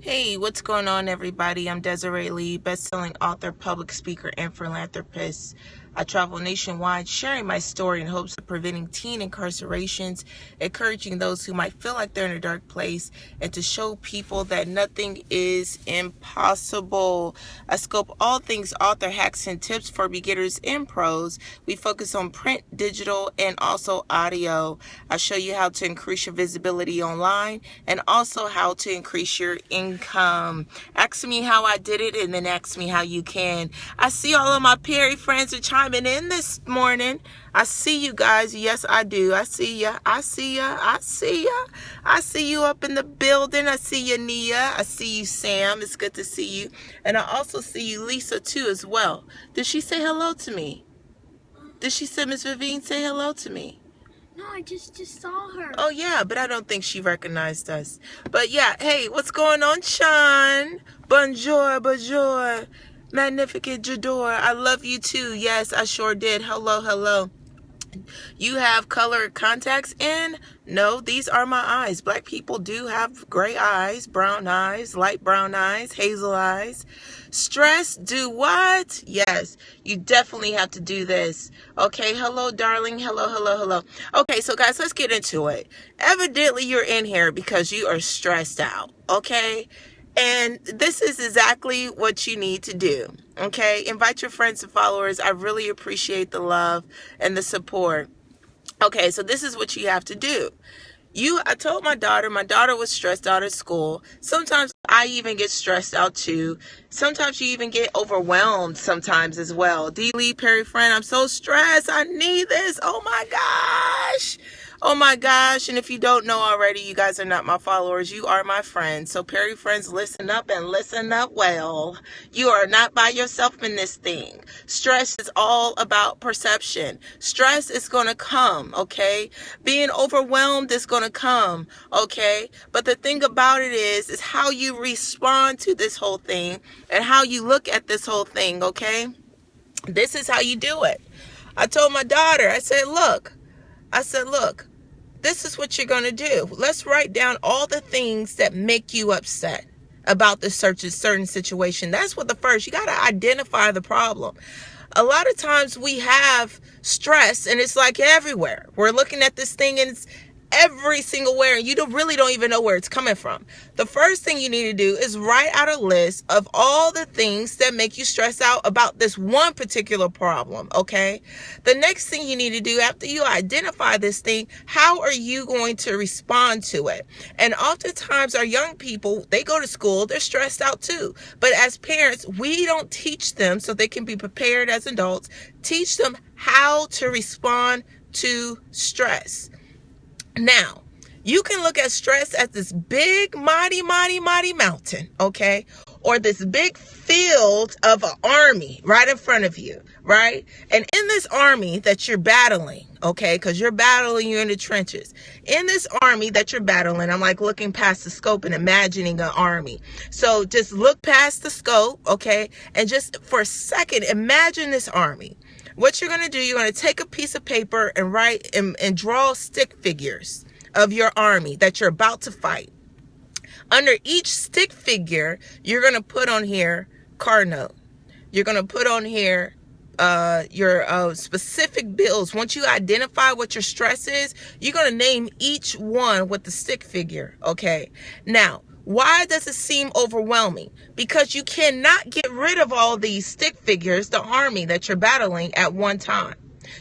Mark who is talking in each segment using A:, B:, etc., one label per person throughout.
A: Hey, what's going on, everybody? I'm Desiree, best-selling author, public speaker, and philanthropist. I travel nationwide, sharing my story in hopes of preventing teen incarcerations, encouraging those who might feel like they're in a dark place, and to show people that nothing is impossible. I scope all things author hacks and tips for beginners and pros. We focus on print, digital, and also audio. I show you how to increase your visibility online and also how to increase your income. Ask me how I did it, and then ask me how you can. I see all of my Perry friends are chiming in this morning. I see you guys. Yes, I do. I see ya. I see ya. I see ya. I see you up in the building. I see you, Nia. I see you, Sam. It's good to see you. And I also see you, Lisa, too, as well. Did she say hello to me? Did she say, Miss Vivine, say hello to me?
B: No, I just saw her.
A: Oh, yeah, but I don't think she recognized us. But, yeah, hey, what's going on, Sean? Bonjour, bonjour. Magnificent Jador. I love you, too. Yes, I sure did. Hello, hello. You have colored contacts in? No, these are my eyes. Black people do have gray eyes, brown eyes, light brown eyes, hazel eyes. Stress, do what? Yes, you definitely have to do this. Okay, hello, darling. Hello, hello, hello. Okay, so guys, let's get into it. Evidently, you're in here because you are stressed out, okay? And this is exactly what you need to do, okay? Invite your friends and followers. I really appreciate the love and the support. Okay, so this is what you have to do. I told my daughter was stressed out at school. Sometimes I even get stressed out too. Sometimes you even get overwhelmed sometimes as well. D. Lee Perry friend, I'm so stressed. I need this. Oh my gosh. Oh my gosh. And if you don't know already, you guys are not my followers. You are my friends. So Perry friends, listen up and listen up well. You are not by yourself in this thing. Stress is all about perception. Stress is going to come, okay? Being overwhelmed is going to come, okay? But the thing about it is how you respond to this whole thing and how you look at this whole thing, okay? This is how you do it. I told my daughter, I said, look, this is what you're going to do. Let's write down all the things that make you upset about this certain situation. That's what you got to identify the problem. A lot of times we have stress and it's like everywhere. We're looking at this thing and it's every single where, and you really don't even know where it's coming from. The first thing you need to do is write out a list of all the things that make you stress out about this one particular problem, okay? The next thing you need to do after you identify this thing, how are you going to respond to it? And oftentimes our young people, they go to school, they're stressed out too. But as parents, we don't teach them so they can be prepared as adults, teach them how to respond to stress. Now, you can look at stress as this big, mighty mountain, okay? Or this big field of an army right in front of you, right? And in this army that you're battling, okay, because you're in the trenches. In this army that you're battling, I'm like looking past the scope and imagining an army. So just look past the scope, okay? And just for a second, imagine this army. What you're going to do, you're going to take a piece of paper and write and draw stick figures of your army that you're about to fight. Under each stick figure, you're going to put on here card note. You're going to put on here your specific bills. Once you identify what your stress is, you're going to name each one with the stick figure, okay? Now, why does it seem overwhelming? Because you cannot get rid of all these stick figures, the army that you're battling at one time.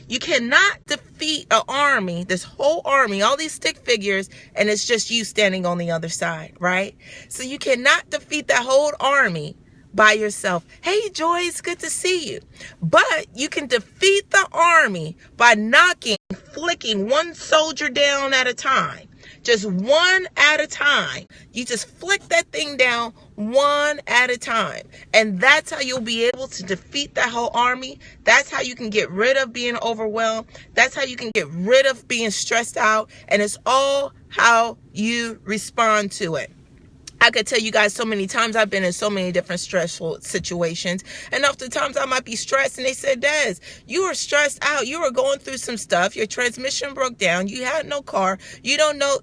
A: You cannot defeat an army, this whole army, all these stick figures, and it's just you standing on the other side, right? So you cannot defeat that whole army by yourself. Hey, Joy, it's good to see you. But you can defeat the army by flicking one soldier down at a time. Just one at a time. You just flick that thing down one at a time. And that's how you'll be able to defeat that whole army. That's how you can get rid of being overwhelmed. That's how you can get rid of being stressed out. And it's all how you respond to it. I could tell you guys so many times I've been in so many different stressful situations. And oftentimes I might be stressed and they said, Des, you were stressed out. You were going through some stuff. Your transmission broke down. You had no car. You don't know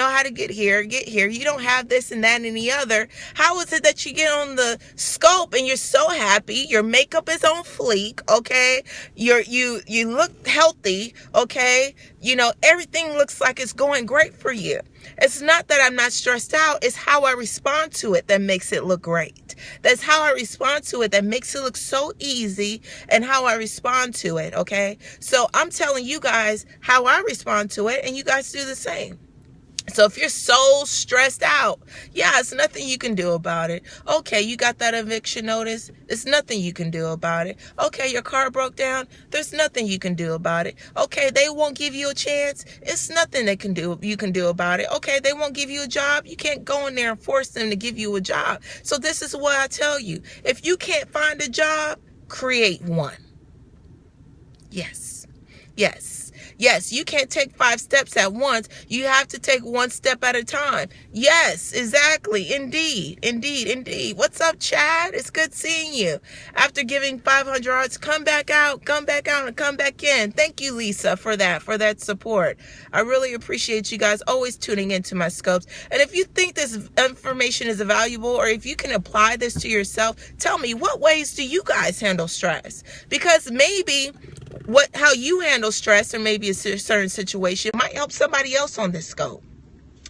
A: how to get here. You don't have this and that and the other. How is it that you get on the scope and you're so happy? Your makeup is on fleek, okay? You look healthy, okay? You know, everything looks like it's going great for you. It's not that I'm not stressed out. It's how I respond to it that makes it look great. That's how I respond to it that makes it look so easy, and how I respond to it, okay? So I'm telling you guys how I respond to it, and you guys do the same. So if you're so stressed out, yeah, it's nothing you can do about it. Okay, you got that eviction notice. It's nothing you can do about it. Okay, your car broke down. There's nothing you can do about it. Okay, they won't give you a chance. It's nothing you can do about it. Okay, they won't give you a job. You can't go in there and force them to give you a job. So this is what I tell you. If you can't find a job, create one. Yes. Yes, you can't take 5 steps at once. You have to take 1 step at a time. Yes, exactly. Indeed. What's up, Chad? It's good seeing you. After giving 500 hearts, come back out, and come back in. Thank you, Lisa, for that support. I really appreciate you guys always tuning into my scopes. And if you think this information is valuable, or if you can apply this to yourself, tell me, what ways do you guys handle stress? Because maybe how you handle stress, or maybe a certain situation, might help somebody else on this scope.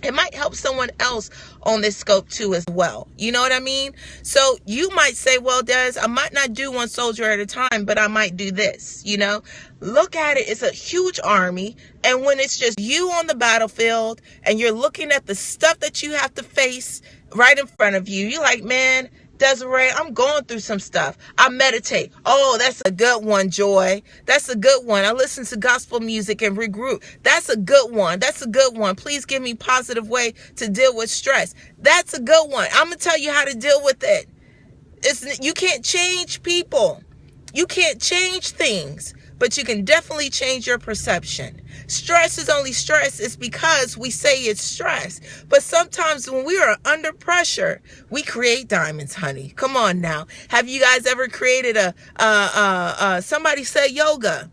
A: It might help someone else on this scope too as well. You know what I mean? So you might say, well, Des, I might not do 1 soldier at a time, but I might do this. You know, look at it. It's a huge army. And when it's just you on the battlefield and you're looking at the stuff that you have to face right in front of you, you're like, man, Desiree, I'm going through some stuff. I meditate. Oh, that's a good one, Joy. That's a good one. I listen to gospel music and regroup. That's a good one. Please give me positive way to deal with stress. That's a good one. I'm going to tell you how to deal with it. You can't change people. You can't change things, but you can definitely change your perception. Stress is only stress. It's because we say it's stress. But sometimes when we are under pressure, we create diamonds, honey. Come on now. Have you guys ever created somebody said yoga?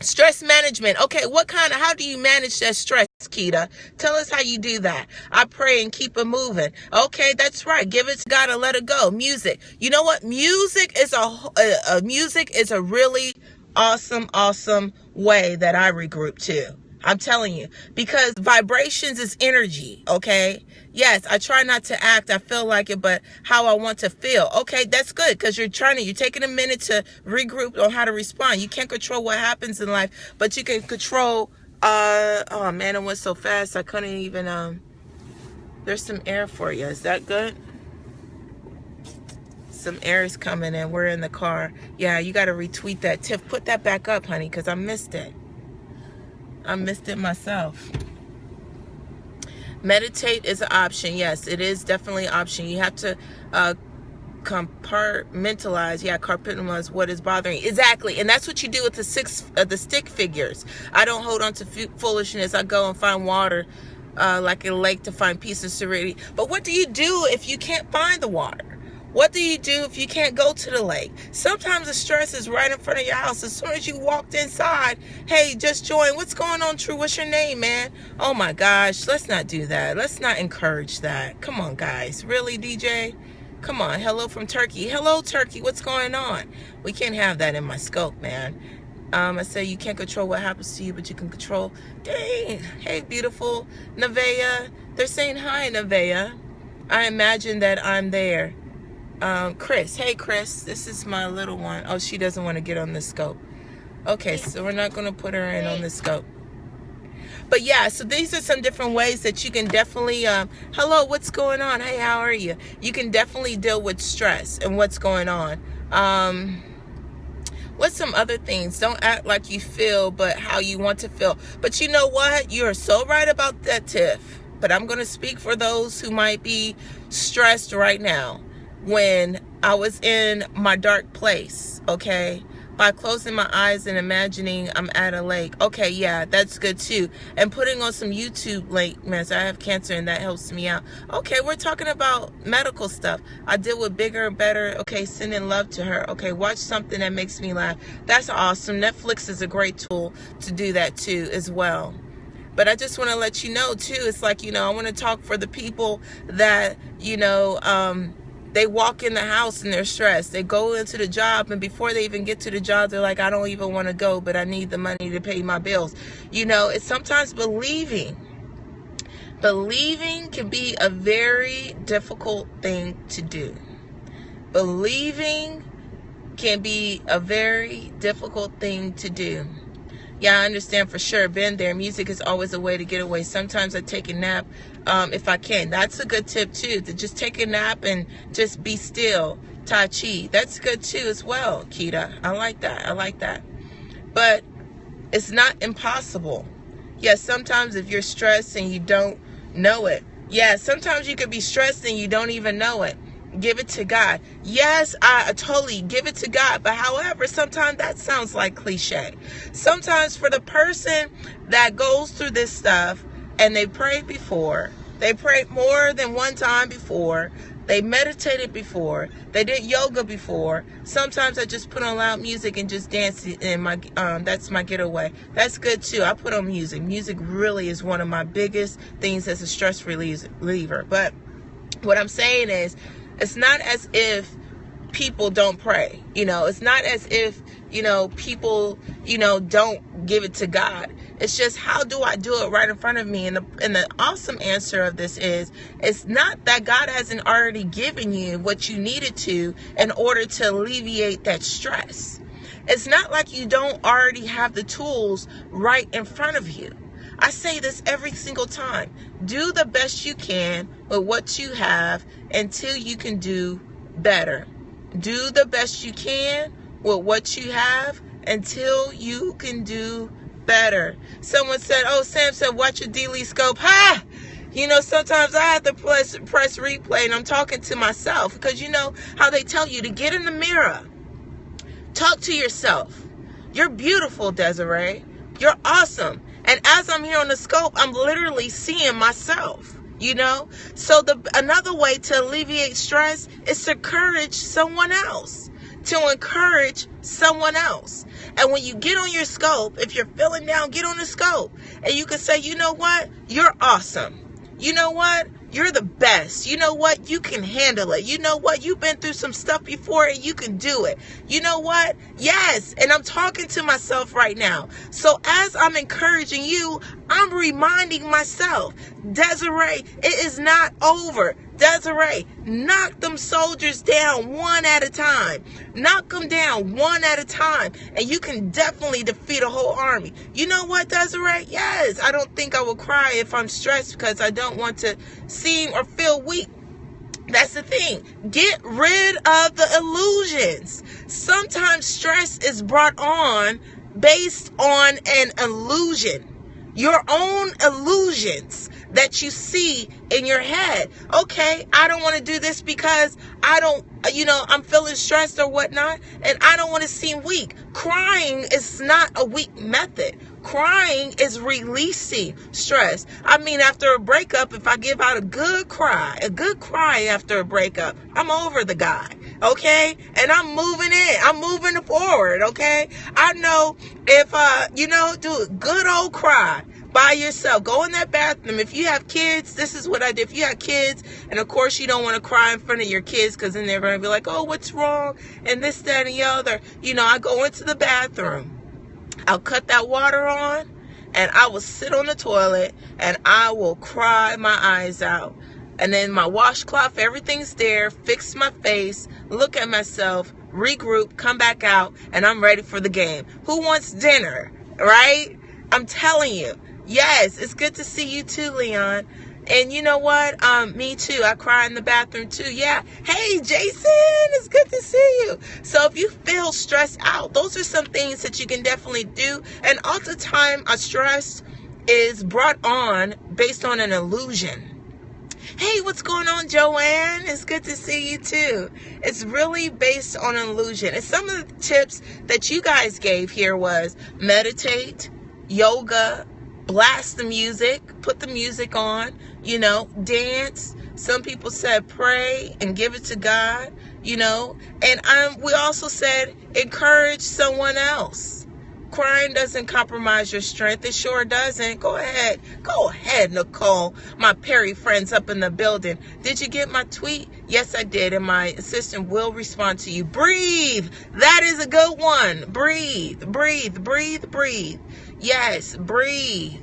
A: Stress management. Okay, how do you manage that stress, Keita? Tell us how you do that. I pray and keep it moving. Okay, that's right. Give it to God and let it go. Music. You know what? Music is a really awesome way that I regroup too. I'm telling you, because vibrations is energy. Okay. Yes, I try not to act. I feel like it, but how I want to feel. Okay, that's good, because you're taking a minute to regroup on how to respond. You can't control what happens in life, but you can control. Oh man, it went so fast. I couldn't even. There's some air for you. Is that good? Some air is coming in. We're in the car. Yeah, you got to retweet that. Tiff, put that back up, honey, because I missed it. I missed it myself. Meditate is an option. Yes, it is definitely an option. You have to compartmentalize. Yeah, compartmentalize what is bothering you. Exactly. And that's what you do with the stick figures. I don't hold on to foolishness. I go and find water like a lake to find peace and serenity. But what do you do if you can't find the water? What do you do if you can't go to the lake? Sometimes the stress is right in front of your house. As soon as you walked inside, hey, just join. What's going on, True? What's your name, man? Oh my gosh, let's not do that. Let's not encourage that. Come on, guys. Really, DJ? Come on. Hello from Turkey. Hello, Turkey. What's going on? We can't have that in my scope, man. I say you can't control what happens to you, but you can control. Dang. Hey, beautiful Nevaeh. They're saying hi, Nevaeh. I imagine that I'm there. Chris. Hey, Chris. This is my little one. Oh, she doesn't want to get on the scope. Okay, so we're not going to put her in on the scope. But yeah, so these are some different ways that you can definitely, hello, what's going on? Hey, how are you? You can definitely deal with stress and what's going on. What's some other things? Don't act like you feel, but how you want to feel. But you know what? You're so right about that, Tiff. But I'm going to speak for those who might be stressed right now. When I was in my dark place, okay? by closing my eyes and imagining I'm at a lake. Okay, yeah, that's good too. And putting on some YouTube lake mess. I have cancer and that helps me out. Okay, we're talking about medical stuff. I deal with bigger and better. Okay, sending love to her. Okay, watch something that makes me laugh. That's awesome. Netflix is a great tool to do that too as well. But I just want to let you know too, it's like, I want to talk for the people that, they walk in the house and they're stressed. They go into the job, and before they even get to the job, they're like, I don't even want to go, but I need the money to pay my bills. It's sometimes believing. Believing can be a very difficult thing to do. Believing can be a very difficult thing to do. Yeah, I understand for sure. Been there. Music is always a way to get away. Sometimes I take a nap if I can. That's a good tip too, to just take a nap and just be still. Tai Chi. That's good too as well, Kita. I like that. But it's not impossible. Yes, sometimes if you're stressed and you don't know it. Yeah, sometimes you could be stressed and you don't even know it. Give it to God. Yes, I totally give it to God. But however, sometimes that sounds like cliche. Sometimes for the person that goes through this stuff and they prayed before, they prayed more than one time before, they meditated before, they did yoga before. Sometimes I just put on loud music and just dance, and that's my getaway. That's good too. I put on music. Music really is one of my biggest things as a stress reliever. But what I'm saying is, it's not as if people don't pray. It's not as if, people, don't give it to God. It's just, how do I do it right in front of me? And the awesome answer of this is, it's not that God hasn't already given you what you needed to in order to alleviate that stress. It's not like you don't already have the tools right in front of you. I say this every single time. Do the best you can with what you have until you can do better. Do the best you can with what you have until you can do better. Someone said, Sam said, watch your daily scope. Ha! Sometimes I have to press replay and I'm talking to myself, because how they tell you to get in the mirror. Talk to yourself. You're beautiful, Desiree. You're awesome. And as I'm here on the scope, I'm literally seeing myself, So another way to alleviate stress is to encourage someone else. And when you get on your scope, if you're feeling down, get on the scope. And you can say, you know what? You're awesome. You know what? You're the best. You know what? You can handle it. You know what? You've been through some stuff before and you can do it. You know what? Yes. And I'm talking to myself right now. So as I'm encouraging you, I'm reminding myself, Desiree, it is not over. Desiree, knock them soldiers down one at a time. Knock them down one at a time. And you can definitely defeat a whole army. You know what, Desiree? Yes, I don't think I will cry if I'm stressed, because I don't want to seem or feel weak. That's the thing. Get rid of the illusions. Sometimes stress is brought on based on an illusion. Your own illusions that you see in your head. Okay, I don't want to do this because I'm feeling stressed or whatnot, and I don't want to seem weak. Crying is not a weak method. Crying is releasing stress. After a breakup, if I give out a good cry after a breakup, I'm over the guy, okay? And I'm moving in. I'm moving forward, okay? I know if, do a good old cry by yourself. Go in that bathroom. If you have kids, this is what I did. If you have kids, and of course you don't want to cry in front of your kids, because then they're going to be like, oh, what's wrong? And this, that, and the other. I go into the bathroom. I'll cut that water on, and I will sit on the toilet, and I will cry my eyes out. And then my washcloth, everything's there, fix my face, look at myself, regroup, come back out, and I'm ready for the game. Who wants dinner, right? I'm telling you. Yes, it's good to see you too, Leon. And you know what? Me too. I cry in the bathroom too. Yeah. Hey, Jason, it's good to see you. So if you feel stressed out, those are some things that you can definitely do. And oftentimes, a stress is brought on based on an illusion. Hey, what's going on, Joanne? It's good to see you too. It's really based on an illusion. And some of the tips that you guys gave here was meditate, yoga, blast the music, put the music on, dance. Some people said pray and give it to God, and we also said encourage someone else. Crying doesn't compromise your strength. It sure doesn't. Go ahead, Nicole. My Perry friends up in the building. Did you get my tweet? Yes, I did, and my assistant will respond to you. Breathe. That is a good one. Breathe. Yes, breathe.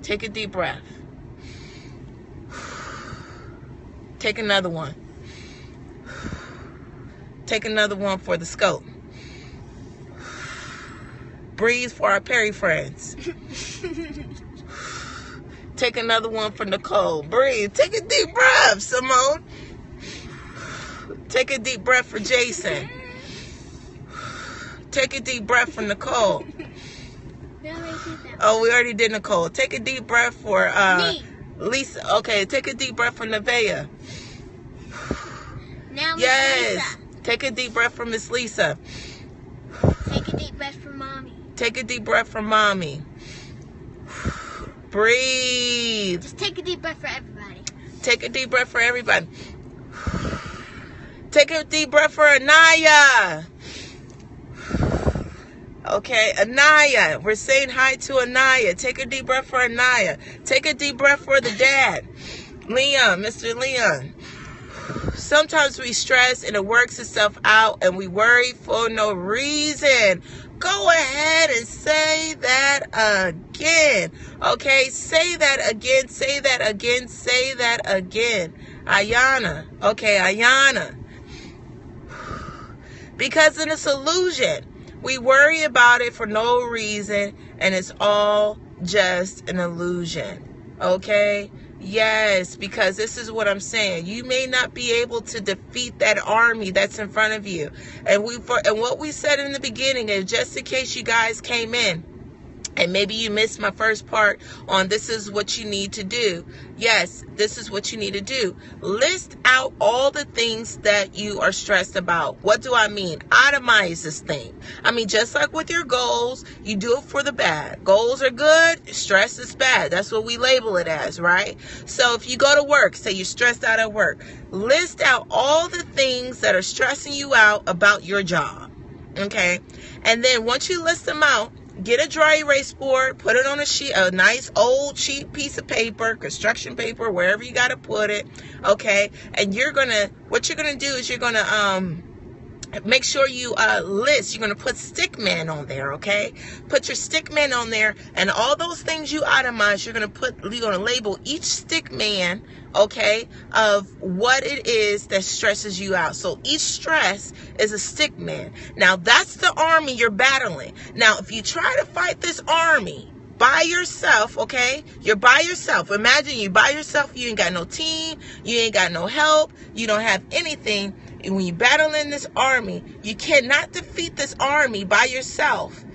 A: Take a deep breath. Take another one. Take another one for the scope. Breathe for our Perry friends. Take another one for Nicole. Breathe. Take a deep breath, Simone. Take a deep breath for Jason. Take a deep breath for Nicole. Oh, we already did Nicole. Take a deep breath for Lisa. Okay, take a deep breath for Nevaeh.
B: Now
A: yes.
B: Lisa.
A: Take a deep breath for Miss Lisa.
B: Take a deep breath for Mommy.
A: Take a deep breath for Mommy. Breathe.
B: Just take a deep breath for everybody.
A: Take a deep breath for everybody. Take a deep breath for Anaya. Okay, Anaya. We're saying hi to Anaya. Take a deep breath for Anaya. Take a deep breath for the dad. Leon, Mr. Leon. Sometimes we stress and it works itself out and we worry for no reason. Go ahead and say that again. Okay, say that again, say that again, say that again. Ayana. Okay, Ayana. Because in this illusion, we worry about it for no reason and it's all just an illusion. Okay? Yes, because this is what I'm saying. You may not be able to defeat that army that's in front of you. And what we said in the beginning is, just in case you guys came in and maybe you missed my first part on this is what you need to do. Yes, this is what you need to do. List out all the things that you are stressed about. What do I mean? Itemize this thing. I mean, just like with your goals, you do it for the bad. Goals are good, stress is bad. That's what we label it as, right? So if you go to work, say you're stressed out at work, list out all the things that are stressing you out about your job. Okay? And then once you list them out, get a dry erase board, put it on a nice old cheap piece of paper, construction paper, wherever you got to put it, okay? And what you're going to do is you're going to make sure you list. You're going to put stick man on there, okay? Put your stick man on there, and all those things you itemize, you're going to label each stick man, okay, of what it is that stresses you out. So each stress is a stick man. Now that's the army you're battling. Now if you try to fight this army by yourself, okay, you're by yourself. Imagine you by yourself. You ain't got no team, you ain't got no help, you don't have anything. And when you battle in this army, you cannot defeat this army by yourself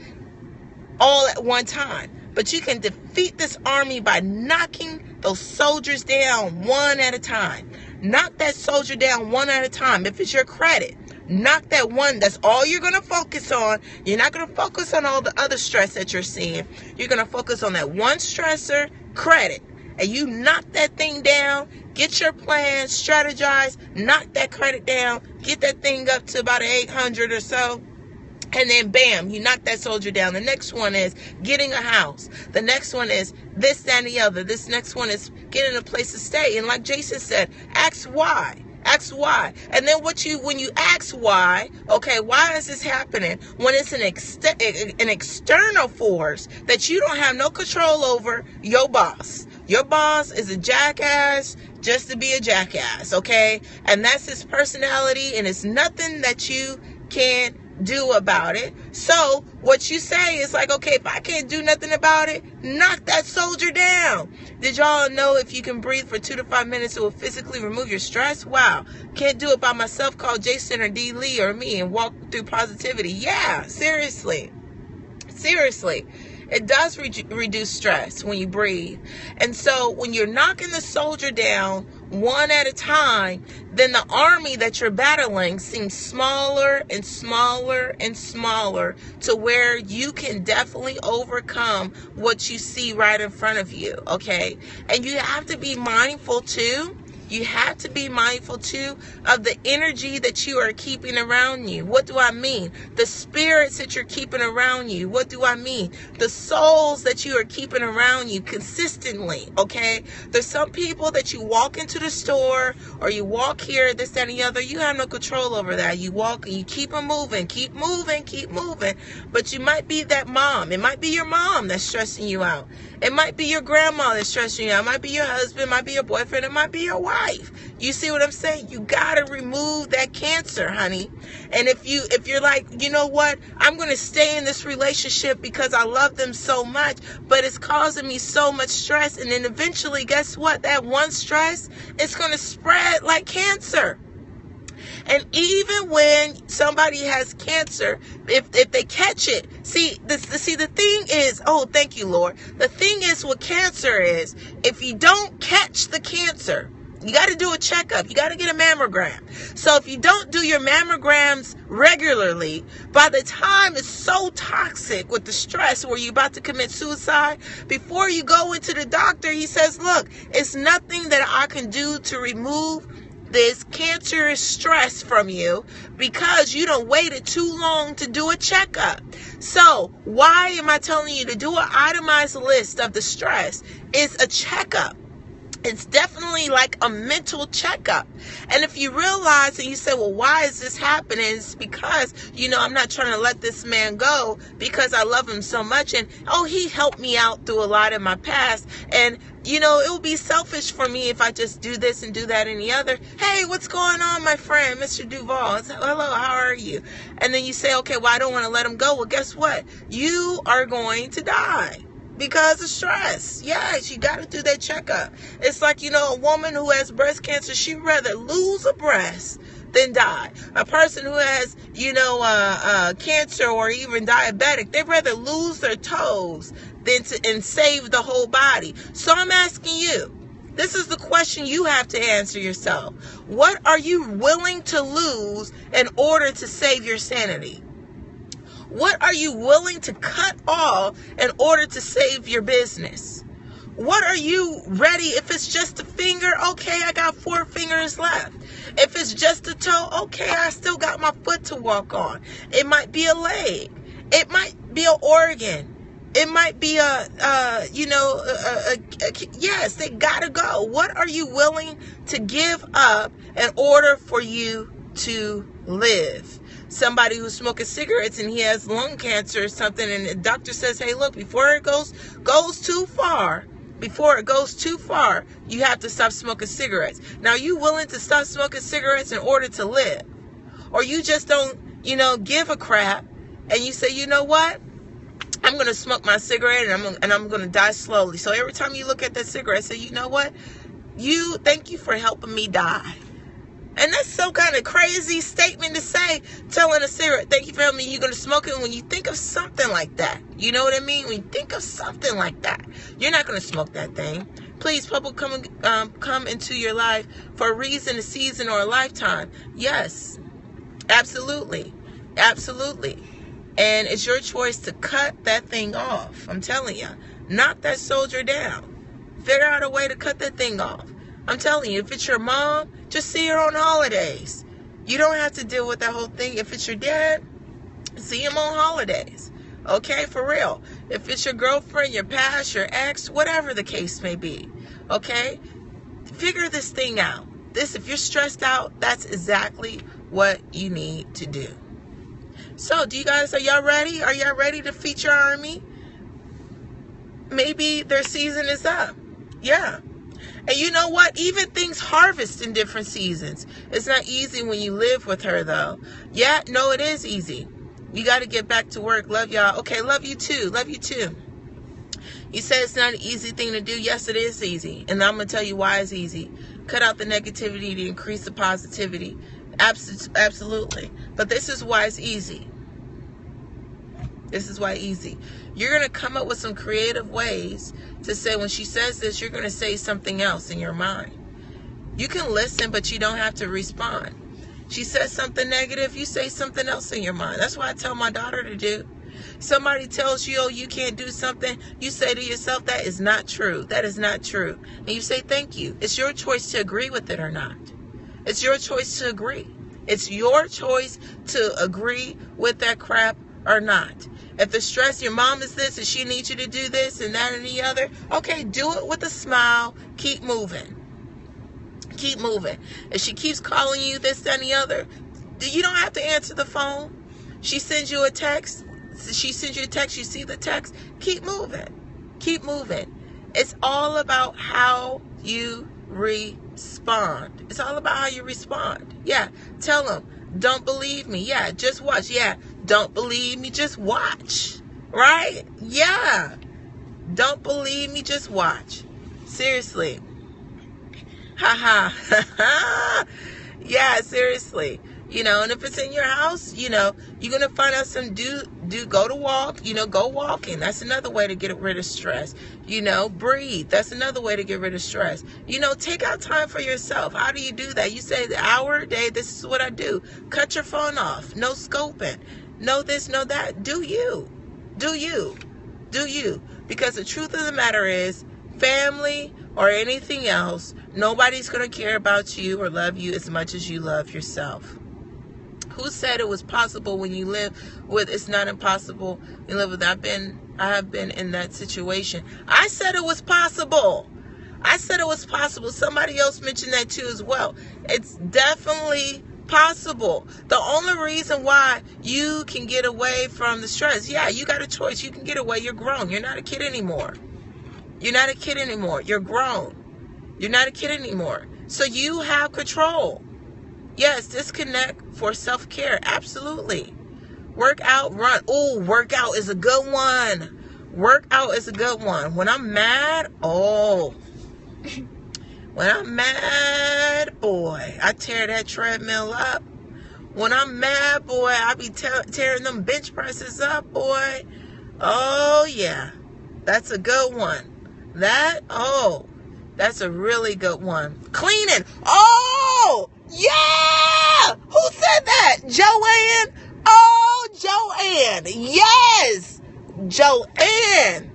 A: all at one time. But you can defeat this army by knocking those soldiers down one at a time. Knock that soldier down one at a time. If it's your credit, knock that one. That's all you're going to focus on. You're not going to focus on all the other stress that you're seeing. You're going to focus on that one stressor, credit. And you knock that thing down, get your plan, strategize, knock that credit down, get that thing up to about 800 or so. And then bam, you knock that soldier down. The next one is getting a house. The next one is this, that, and the other. This next one is getting a place to stay. And like Jason said, ask why. Ask why. And then when you ask why, okay, why is this happening? When it's an external force that you don't have no control over, your boss. Your boss is a jackass just to be a jackass, okay? And that's his personality, and it's nothing that you can do about it. So what you say is like, okay, if I can't do nothing about it, knock that soldier down. Did y'all know if you can breathe for 2 to 5 minutes, it will physically remove your stress? Wow. Can't do it by myself. Call Jason or D. Lee or me and walk through positivity. Yeah, seriously. It does reduce stress when you breathe. And so when you're knocking the soldier down one at a time, then the army that you're battling seems smaller and smaller and smaller, to where you can definitely overcome what you see right in front of you, okay? And you have to be mindful too. You have to be mindful too of the energy that you are keeping around you. What do I mean? The spirits that you're keeping around you. What do I mean? The souls that you are keeping around you consistently, okay? There's some people that you walk into the store, or you walk here, this, that, and the other. You have no control over that. You walk and you keep them moving, keep moving, keep moving. But you might be that mom. It might be your mom that's stressing you out. It might be your grandma that's stressing you out. It might be your husband. It might be your boyfriend. It might be your wife. You see what I'm saying? You gotta remove that cancer, honey. And if you're like, you know what, I'm gonna stay in this relationship because I love them so much, but it's causing me so much stress, and then eventually, guess what? That one stress is gonna spread like cancer. And even when somebody has cancer, if they catch it, see the thing is, oh, thank you, Lord. The thing is with cancer is, if you don't catch the cancer, you got to do a checkup. You got to get a mammogram. So if you don't do your mammograms regularly, by the time it's so toxic with the stress where you're about to commit suicide, before you go into the doctor, he says, look, it's nothing that I can do to remove this cancerous stress from you because you don't waited too long to do a checkup. So why am I telling you to do an itemized list of the stress? It's a checkup. It's definitely like a mental checkup. And if you realize and you say, well, why is this happening? It's because, I'm not trying to let this man go because I love him so much. And, he helped me out through a lot in my past. And, it would be selfish for me if I just do this and do that and the other. Hey, what's going on, my friend, Mr. Duval? Hello, how are you? And then you say, okay, well, I don't want to let him go. Well, guess what? You are going to die. Because of stress. Yes, you got to do that checkup. It's like, a woman who has breast cancer, she'd rather lose a breast than die. A person who has, cancer or even diabetic, they'd rather lose their toes and save the whole body. So I'm asking you, this is the question you have to answer yourself. What are you willing to lose in order to save your sanity? What are you willing to cut off in order to save your business? What are you ready? If it's just a finger, okay, I got 4 fingers left. If it's just a toe, okay, I still got my foot to walk on. It might be a leg. It might be an organ. It might be yes, they gotta go. What are you willing to give up in order for you to live? Somebody who's smoking cigarettes and he has lung cancer or something, and the doctor says, hey, look, before it goes too far, you have to stop smoking cigarettes. Now, are you willing to stop smoking cigarettes in order to live? Or you just don't, give a crap, and you say, you know what? I'm going to smoke my cigarette and I'm going to die slowly. So every time you look at that cigarette, say, you know what? Thank you for helping me die. And that's some kind of crazy statement to say, telling a cigarette, thank you for helping me, you're going to smoke it. When you think of something like that, you know what I mean? When you think of something like that, you're not going to smoke that thing. Please, people come into your life for a reason, a season, or a lifetime. Yes, absolutely. Absolutely. And it's your choice to cut that thing off. I'm telling you, knock that soldier down. Figure out a way to cut that thing off. I'm telling you, if it's your mom, just see her on holidays. You don't have to deal with that whole thing. If it's your dad, see him on holidays. Okay, for real. If it's your girlfriend, your past, your ex, whatever the case may be. Okay? Figure this thing out. If you're stressed out, that's exactly what you need to do. So, are y'all ready? Are y'all ready to feed your army? Maybe their season is up. Yeah. And you know what? Even things harvest in different seasons. It's not easy when you live with her, though. Yeah, no, it is easy. You got to get back to work. Love y'all. Okay, love you too. Love you too. You said it's not an easy thing to do. Yes, it is easy. And I'm going to tell you why it's easy. Cut out the negativity to increase the positivity. Absolutely. But this is why it's easy. This is why easy. You're going to come up with some creative ways to say, when she says this, you're going to say something else in your mind. You can listen, but you don't have to respond. She says something negative, you say something else in your mind. That's what I tell my daughter to do. Somebody tells you, oh, you can't do something, you say to yourself, that is not true. That is not true. And you say, thank you. It's your choice to agree with it or not. It's your choice to agree. It's your choice to agree with that crap or not. If the stress, your mom is this and she needs you to do this and that and the other, okay, do it with a smile. Keep moving. Keep moving. If she keeps calling you this, that, and the other, you don't have to answer the phone. She sends you a text. She sends you a text. You see the text. Keep moving. Keep moving. It's all about how you respond. It's all about how you respond. Yeah. Tell them, don't believe me. Yeah. Just watch. Yeah. Don't believe me. Just watch. Right? Yeah. Don't believe me. Just watch. Seriously. Ha ha. Yeah, seriously. And if it's in your house, you're going to find out some go to walk, go walking. That's another way to get rid of stress. Breathe. That's another way to get rid of stress. Take out time for yourself. How do you do that? You say the hour a day, this is what I do. Cut your phone off. No scoping. No this, no that. Do you. Do you. Do you. Because the truth of the matter is, family or anything else, nobody's going to care about you or love you as much as you love yourself. Who said it was possible when you live with, it's not impossible. You live with, I have been in that situation. I said it was possible. I said it was possible. Somebody else mentioned that too as well. It's definitely possible. The only reason why you can get away from the stress, yeah, you got a choice. You can get away. You're grown. You're not a kid anymore. You're not a kid anymore. You're grown. You're not a kid anymore. So you have control. Yes, disconnect for self-care. Absolutely. Work out, run. Oh, workout is a good one. Workout is a good one. When I'm mad, when I'm mad, boy, I tear that treadmill up. When I'm mad, boy, I be tearing them bench presses up, boy. Oh, yeah. That's a good one. That's a really good one. Cleaning. Oh, yeah. Who said that? Joanne? Oh, Joanne. Yes. Joanne.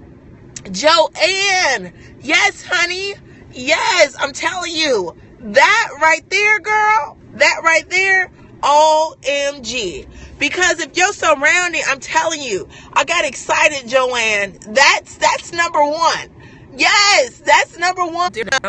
A: Yes, honey. Yes, I'm telling you. That right there, girl. That right there. OMG. Because if you're surrounding, I'm telling you, I got excited, Joanne. That's number one. Yes, that's number one.